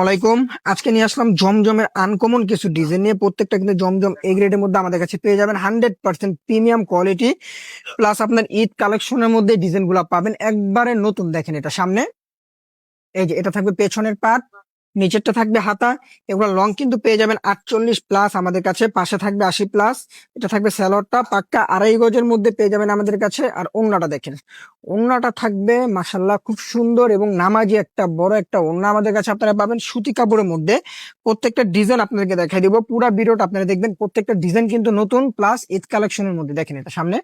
আলাইকুম। আজকে নিয়ে আসলাম জমজমের আনকমন কিছু ডিজাইন নিয়ে। প্রত্যেকটা কিন্তু জমজম এ গ্রেডের মধ্যে আমাদের কাছে পেয়ে যাবেন 100% প্রিমিয়াম কোয়ালিটি। প্লাস আপনার ঈদ কালেকশনের মধ্যে ডিজাইন গুলা পাবেন একবারে নতুন। দেখেন এটা সামনে, এই যে এটা থাকবে পেছনের পার্ট, নিচেরটা থাকবে হাতা। এগুলো লং কিন্তু পেয়ে যাবেন 48+ আমাদের কাছে, পাশে থাকবে 80+। এটা থাকবে স্যালোয়ারটা পাক্কা 2.5 গজের মধ্যে পেয়ে যাবেন আমাদের কাছে। আর ওড়নাটা দেখেন, ওড়নাটা থাকবে মাশাল্লাহ খুব সুন্দর এবং নামাজি একটা বড় একটা ওড়না আমাদের কাছে আপনারা পাবেন সুতি কাপড়ের মধ্যে। প্রত্যেকটা ডিজাইন আপনাদেরকে দেখাই দিব, পুরো ভিডিওটা আপনারা দেখবেন। প্রত্যেকটা ডিজাইন কিন্তু নতুন, প্লাস ঈদ কালেকশনের মধ্যে। দেখেন এটা সামনে,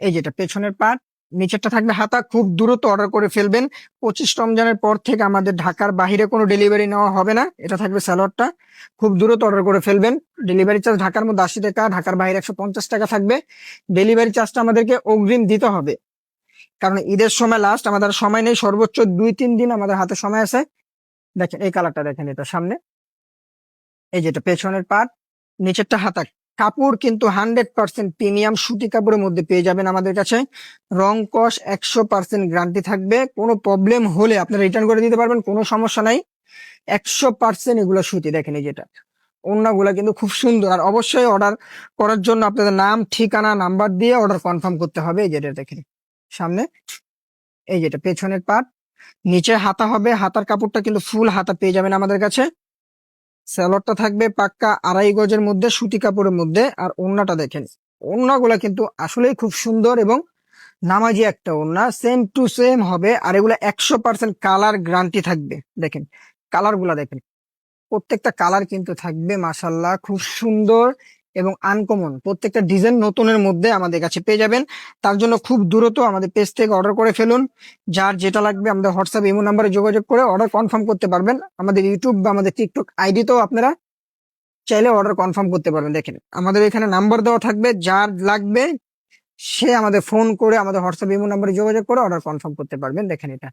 এই যেটা পেছনের পার্ট, নিচেরটা থাকবে হাতা। খুব দ্রুত অর্ডার করে ফেলবেন। 25 রমজানের পর থেকে আমাদের ঢাকার বাইরে কোনো ডেলিভারি নেওয়া হবে না। এটা থাকবে স্যালোয়ারটা, খুব দ্রুত অর্ডার করে ফেলবেন। ডেলিভারি চার্জ ঢাকার মধ্যে 80 টাকা, ঢাকার বাইরে 150 টাকা থাকবে। ডেলিভারি চার্জটা আমাদেরকে অগ্রিম দিতে হবে, কারণ ঈদের সময় লাস্ট, আমাদের সময় নেই। সর্বোচ্চ 2-3 দিন আমাদের হাতে সময় আছে। দেখেন এই কালারটা দেখেন, এটা সামনে, এই যেটা পেছনের পার্ট, নিচেরটা হাতা। কাপড় কিন্তু 100% প্রিমিয়াম সুতি কাপড়ের মধ্যে পেয়ে যাবেন আমাদের কাছে। রং কস 100% গ্যারান্টি থাকবে। কোনো প্রবলেম হলে আপনারা রিটার্ন করে দিতে পারবেন, কোনো সমস্যা নাই। 100% এগুলো সুতি। দেখেন এই যেটা ওড়নাগুলা কিন্তু খুব সুন্দর। আর অবশ্যই অর্ডার করার জন্য আপনাদের নাম, ঠিকানা, নাম্বার দিয়ে অর্ডার কনফার্ম করতে হবে। এই যেটা দেখেন সামনে, এই যেটা পেছনের পার্ট, নিচে হাতা হবে। হাতার কাপড়টা কিন্তু ফুল হাতা পেয়ে যাবেন আমাদের কাছে। স্যালোয়ারটা থাকবে পাক্কা 2.5 গজের মধ্যে সুতি কাপড়ের মধ্যে। আর ওড়নাটা দেখেন, ওড়নাগুলা কিন্তু আসলেই খুব সুন্দর এবং নামাজি একটা ওড়না, সেম টু সেম হবে। আর এগুলা 100% কালার গ্যারান্টি থাকবে। দেখেন কালার গুলা দেখেন, প্রত্যেকটা কালার কিন্তু থাকবে মাশাল্লাহ খুব সুন্দর এবং আনকমন। প্রত্যেকটা ডিজাইন নতুনের মধ্যে আমাদের কাছে পেয়ে যাবেন। তার জন্য খুব দ্রুত আমাদের পেজ থেকে অর্ডার করে ফেলুন। যার যেটা লাগবে আমাদের হোয়াটসঅ্যাপ ইমো নাম্বারে যোগাযোগ করে অর্ডার কনফার্ম করতে পারবেন। আমাদের ইউটিউব বা আমাদের টিকটক আইডিতেও আপনারা চাইলে অর্ডার কনফার্ম করতে পারবেন। দেখেন আমাদের এখানে নাম্বার দেওয়া থাকবে, যার লাগবে সে আমাদের ফোন করে আমাদের হোয়াটসঅ্যাপ ইমো নাম্বারে যোগাযোগ করে অর্ডার কনফার্ম করতে পারবেন। দেখেন এটা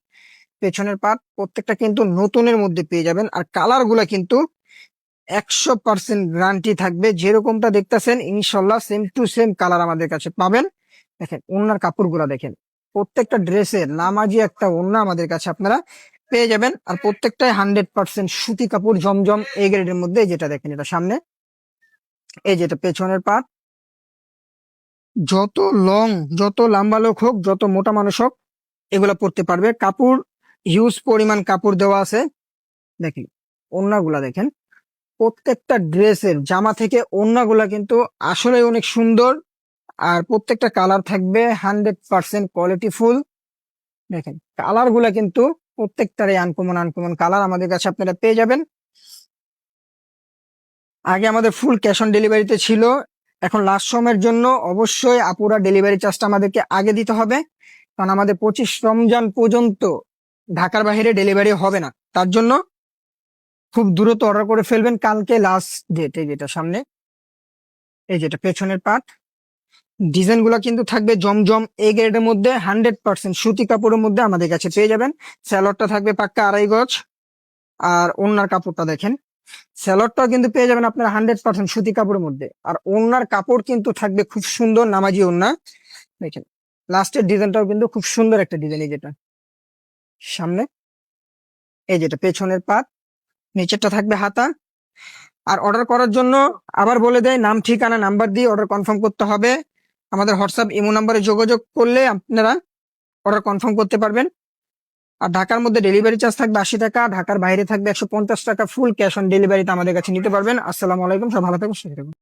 পেছনের পার্ট, প্রত্যেকটা কিন্তু নতুনের মধ্যে পেয়ে যাবেন। আর কালার গুলা কিন্তু 100% গ্যারান্টি থাকবে। যেরকমটা দেখতেছেন ইনশাল্লাহ সেম টু সেম কালার আমাদের কাছে পাবেন। দেখেন ওড়নার কাপড়গুলা দেখেন, প্রত্যেকটা ড্রেসের নামাজি একটা ওড়না আমাদের কাছে আপনারা পেয়ে যাবেন। আর প্রত্যেকটাই 100% সুতি কাপড় জমজম এ গ্রেডের মধ্যে। যেটা দেখেন এটা সামনে, এই যেটা পেছনের পার্ট। যত লং, যত লম্বা লোক হোক, যত মোটা মানুষ হোক, এগুলা পরতে পারবে। কাপড় হিউজ পরিমাণ কাপড় দেওয়া আছে। দেখেন ওড়নাগুলা দেখেন, প্রত্যেকটা ড্রেসের জামা থেকে ওড়নাগুলা কিন্তু আসলে অনেক সুন্দর। আর প্রত্যেকটা কালার থাকবে 100% কোয়ালিটি ফুল। দেখেন কালার গুলা কিন্তু প্রত্যেকটারই আনকমন আনকমন কালার আমাদের কাছে আপনারা পেয়ে যাবেন। আগে আমাদের ফুল ক্যাশ অন ডেলিভারিতে ছিল, এখন লাস্ট সময়ের জন্য অবশ্যই আপুরা ডেলিভারি চার্জটা আমাদেরকে আগে দিতে হবে, কারণ আমাদের 25 রমজান পর্যন্ত ঢাকার বাইরে ডেলিভারি হবে না। তার জন্য খুব দ্রুত অর্ডার করে ফেলবেন, কালকে লাস্ট ডেট। এই যেটা সামনে, এই যেটা পেছনের পার্ট, ডিজাইন গুলা কিন্তু থাকবে জমজম এ গ্রেডের মধ্যে 100% সুতি কাপড়ের মধ্যে আমাদের কাছে পেয়ে যাবেন। স্যালোয়ারটা থাকবে পাক্কা 2.5 গজ। আর ওড়নার কাপড়টা দেখেন, স্যালোয়ারটাও কিন্তু পেয়ে যাবেন আপনারা 100% সুতি কাপড়ের মধ্যে। আর ওড়নার কাপড় কিন্তু থাকবে খুব সুন্দর নামাজি ওড়না। দেখেন লাস্টের ডিজাইনটাও কিন্তু খুব সুন্দর একটা ডিজাইন। এই যেটা সামনে, এই যেটা পেছনের পাট, নিচেরটা থাকবে হাতা। আর অর্ডার করার জন্য আবার বলে দেয়, নাম, ঠিকানা, নাম্বার দিয়ে অর্ডার কনফার্ম করতে হবে। আমাদের হোয়াটসঅ্যাপ ইমো নাম্বারে যোগাযোগ করলে আপনারা অর্ডার কনফার্ম করতে পারবেন। আর ঢাকার মধ্যে ডেলিভারি চার্জ থাকবে 80 টাকা, ঢাকার বাইরে থাকবে 150 টাকা। ফুল ক্যাশ অন ডেলিভারিতে আমাদের কাছে নিতে পারবেন। আসসালামু আলাইকুম, সব ভালো থাকবেন, সুস্থ থাকবেন।